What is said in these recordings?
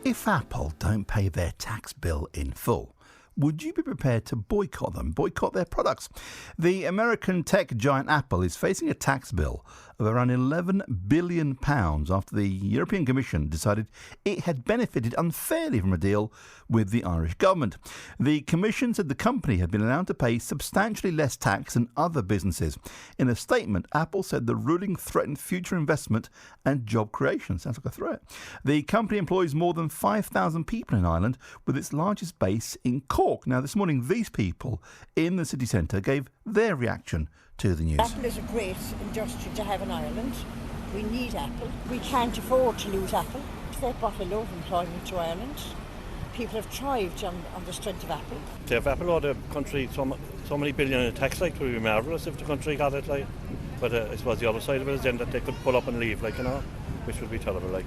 If Apple don't pay their tax bill in full, would you be prepared to boycott them, boycott their products? The American tech giant Apple is facing a tax bill of around £11 billion after the European Commission decided it had benefited unfairly from a deal with the Irish government. The Commission said the company had been allowed to pay substantially less tax than other businesses. In a statement, Apple said the ruling threatened future investment and job creation. Sounds like a threat. The company employs more than 5,000 people in Ireland, with its largest base in Cork. Now, this morning, these people in the city centre gave their reaction to the news. Apple is a great industry to have in Ireland. We need Apple. We can't afford to lose Apple. They've brought a lot of employment to Ireland. People have thrived on the strength of Apple. To have Apple or the country so many billion in tax, like, it would be marvellous if the country got it, like. But I suppose the other side of it is then that they could pull up and leave, like, which would be terrible, like,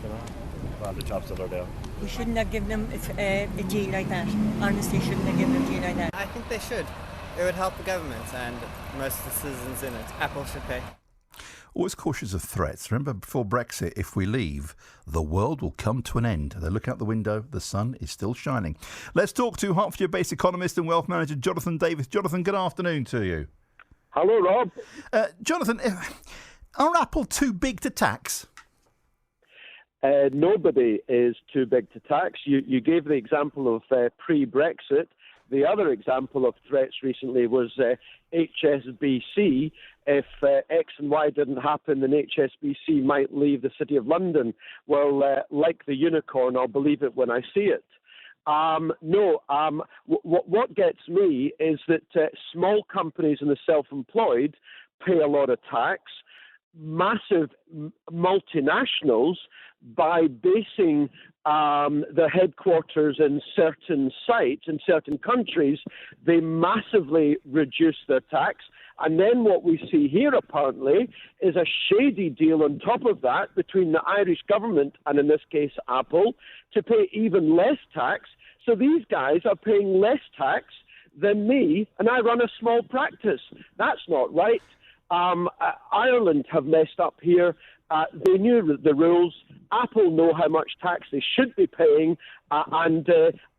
for all the jobs that are there. We shouldn't have given them a deal like that. Honestly, shouldn't have given them a deal like that. I think they should. It would help the government and most of the citizens in it. Apple should pay. Always cautious of threats. Remember, before Brexit, if we leave, the world will come to an end. They look out the window, the sun is still shining. Let's talk to Hertfordshire-based economist and wealth manager Jonathan Davis. Jonathan, good afternoon to you. Hello, Rob. Jonathan, are Apple too big to tax? Nobody is too big to tax. You gave the example of pre-Brexit. The other example of threats recently was HSBC. If X and Y didn't happen, then HSBC might leave the City of London. Well, like the unicorn, I'll believe it when I see it. What gets me is that small companies and the self-employed pay a lot of tax. Massive multinationals, by basing their headquarters in certain sites, in certain countries, they massively reduce their tax. And then what we see here, apparently, is a shady deal on top of that between the Irish government and, in this case, Apple, to pay even less tax. So these guys are paying less tax than me, and I run a small practice. That's not right. Ireland have messed up here. They knew the rules. Apple know how much tax they should be paying, and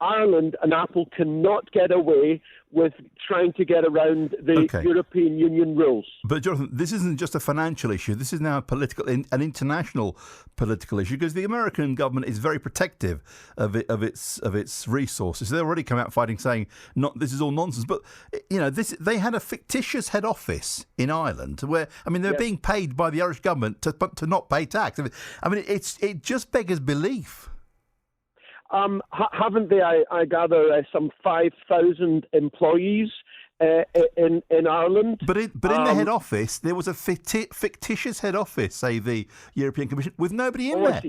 Ireland and Apple cannot get away with trying to get around the European Union rules. But Jonathan, this isn't just a financial issue. This is now a political, an international political issue, because the American government is very protective of its resources. They already come out fighting, saying, this is all nonsense. But they had a fictitious head office in Ireland where, they're being paid by the Irish government to not pay tax. It just beggars belief. Haven't they, I gather, some 5,000 employees in Ireland? But in the head office, there was a fictitious head office, say the European Commission, with nobody in there.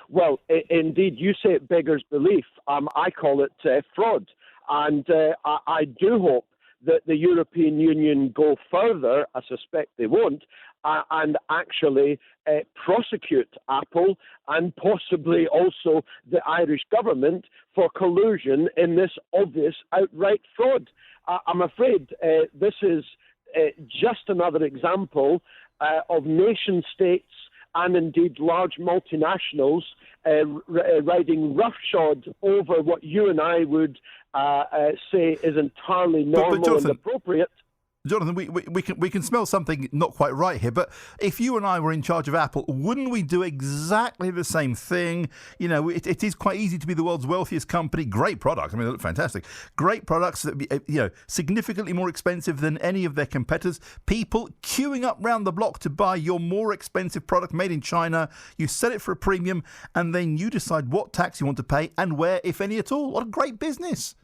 Well, indeed, you say it beggars belief. I call it fraud. And I do hope that the European Union go further, I suspect they won't, and actually prosecute Apple and possibly also the Irish government for collusion in this obvious outright fraud. I'm afraid this is just another example of nation states and indeed large multinationals riding roughshod over what you and I would say is entirely normal Jonathan, and appropriate. Jonathan, we can smell something not quite right here, but if you and I were in charge of Apple, wouldn't we do exactly the same thing? It is quite easy to be the world's wealthiest company. Great products. They look fantastic. Great products that significantly more expensive than any of their competitors. People queuing up round the block to buy your more expensive product made in China. You sell it for a premium, and then you decide what tax you want to pay and where, if any at all. What a great business.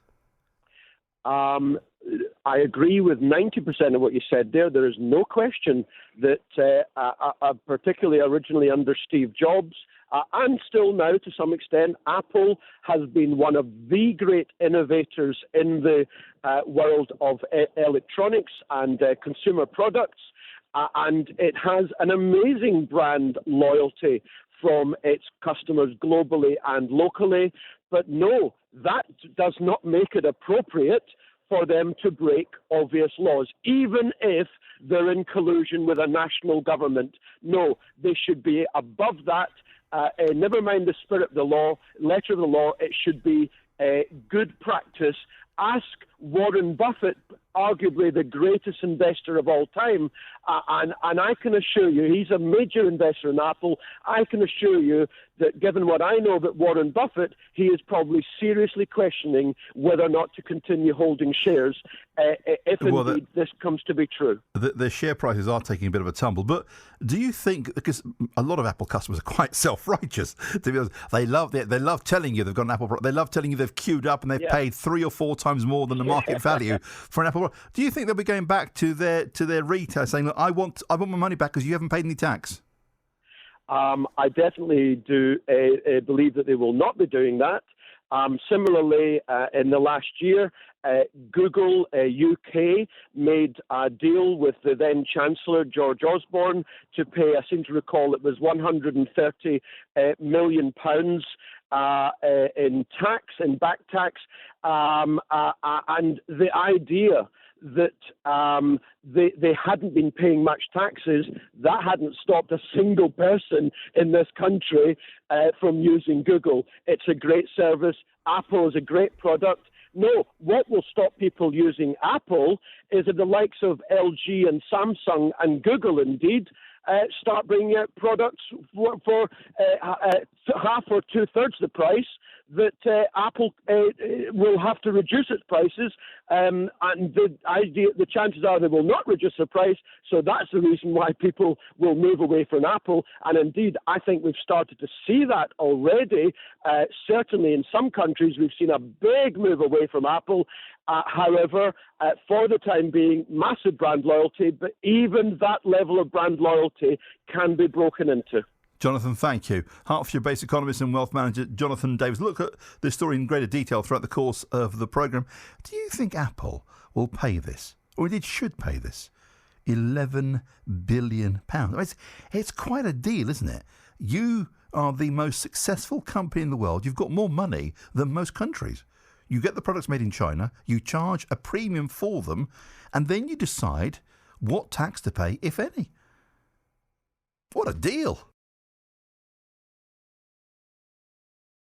I agree with 90% of what you said there. There is no question that, particularly originally under Steve Jobs, and still now to some extent, Apple has been one of the great innovators in the world of electronics and consumer products. And it has an amazing brand loyalty from its customers globally and locally. But no, that does not make it appropriate for them to break obvious laws, even if they're in collusion with a national government. No, they should be above that, never mind the spirit of the law, letter of the law, it should be good practice. Ask Warren Buffett, arguably the greatest investor of all time, and I can assure you, he's a major investor in Apple. I can assure you that given what I know about Warren Buffett, he is probably seriously questioning whether or not to continue holding shares if indeed this comes to be true. The share prices are taking a bit of a tumble, but do you think, because a lot of Apple customers are quite self-righteous, to be honest, they love telling you they've got an Apple product, they love telling you they've queued up and they've paid 3 or 4 times more than the market value for an Apple product. Do you think they'll be going back to their retailer saying, look, I want my money back because you haven't paid any tax? I definitely do believe that they will not be doing that. Similarly, in the last year, Google UK made a deal with the then Chancellor, George Osborne, to pay, I seem to recall it was £130 million in tax, in back tax, and the idea that they hadn't been paying much taxes, that hadn't stopped a single person in this country from using Google. It's a great service. Apple is a great product. No, what will stop people using Apple is that the likes of LG and Samsung and Google, indeed, start bringing out products for half or 2/3 the price that Apple will have to reduce its prices, and the chances are they will not reduce the price. So that's the reason why people will move away from Apple. And indeed, I think we've started to see that already. Certainly, in some countries, we've seen a big move away from Apple. However, for the time being, massive brand loyalty, but even that level of brand loyalty can be broken into. Jonathan, thank you. Hertfordshire-based economist and wealth manager Jonathan Davis. Look at this story in greater detail throughout the course of the programme. Do you think Apple will pay this, or indeed should pay this, £11 billion? It's quite a deal, isn't it? You are the most successful company in the world. You've got more money than most countries. You get the products made in China, you charge a premium for them, and then you decide what tax to pay, if any. What a deal!